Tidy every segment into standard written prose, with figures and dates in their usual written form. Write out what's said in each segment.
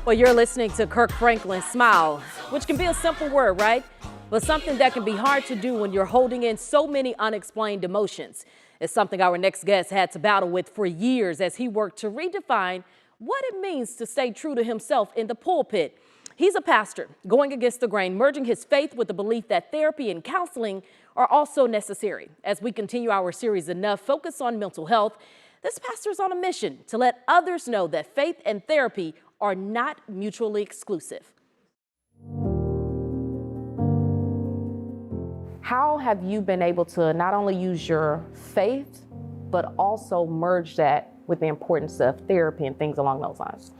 Well, you're listening to Kirk Franklin's Smile, which can be a simple word, right? But something that can be hard to do when you're holding in so many unexplained emotions. It's something our next guest had to battle with for years as he worked to redefine what it means to stay true to himself in the pulpit. He's a pastor, going against the grain, merging his faith with the belief that therapy and counseling are also necessary. As we continue our series, Enough, focus on mental health, this pastor is on a mission to let others know that faith and therapy are not mutually exclusive. How have you been able to not only use your faith, but also merge that with the importance of therapy and things along those lines?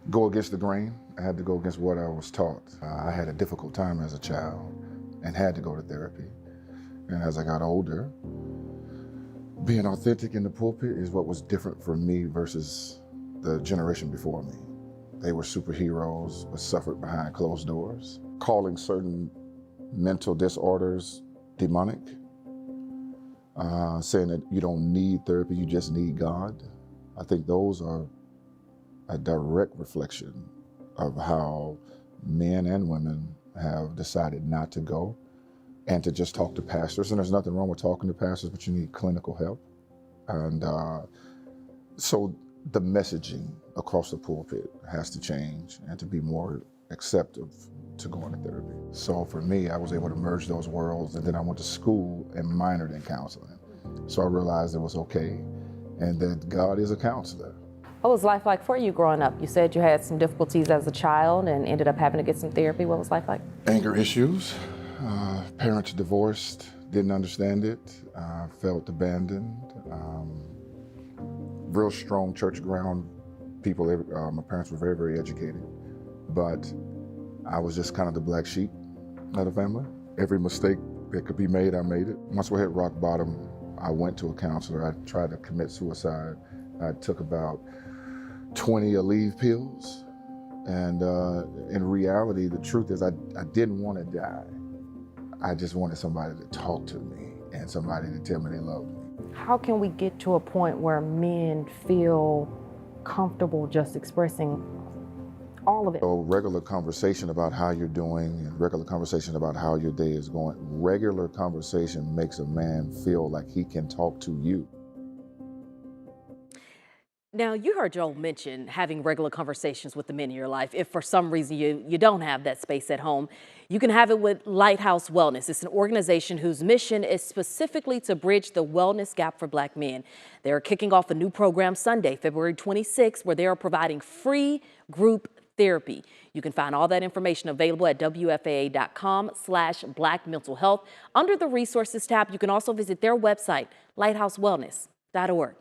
Go against the grain. I had to go against what I was taught. I had a difficult time as a child and had to go to therapy. And as I got older, being authentic in the pulpit is what was different for me versus the generation before me. They were superheroes, but suffered behind closed doors. Calling certain mental disorders demonic, saying that you don't need therapy, you just need God. I think those are a direct reflection of how men and women have decided not to go and to just talk to pastors. And there's nothing wrong with talking to pastors, but you need clinical help. And so the messaging across the pulpit has to change and to be more accepting to going to therapy. So for me, I was able to merge those worlds, and then I went to school and minored in counseling. So I realized it was okay and that God is a counselor. What was life like for you growing up? You said you had some difficulties as a child and ended up having to get some therapy. What was life like? Anger issues, parents divorced, didn't understand it, felt abandoned. Real strong church ground people. My parents were very, very educated, but I was just kind of the black sheep of the family. Every mistake that could be made, I made it. Once we hit rock bottom, I went to a counselor. I tried to commit suicide. I took about 20 Aleve pills. And in reality, the truth is I didn't want to die. I just wanted somebody to talk to me and somebody to tell me they loved me. How can we get to a point where men feel comfortable just expressing all of it? So regular conversation about how you're doing and regular conversation about how your day is going. Regular conversation makes a man feel like he can talk to you. Now, you heard Joel mention having regular conversations with the men in your life. If for some reason you don't have that space at home, you can have it with Lighthouse Wellness. It's an organization whose mission is specifically to bridge the wellness gap for Black men. They're kicking off a new program Sunday, February 26th, where they are providing free group therapy. You can find all that information available at WFAA.com/Black Mental Health. Under the resources tab, you can also visit their website, lighthousewellness.org.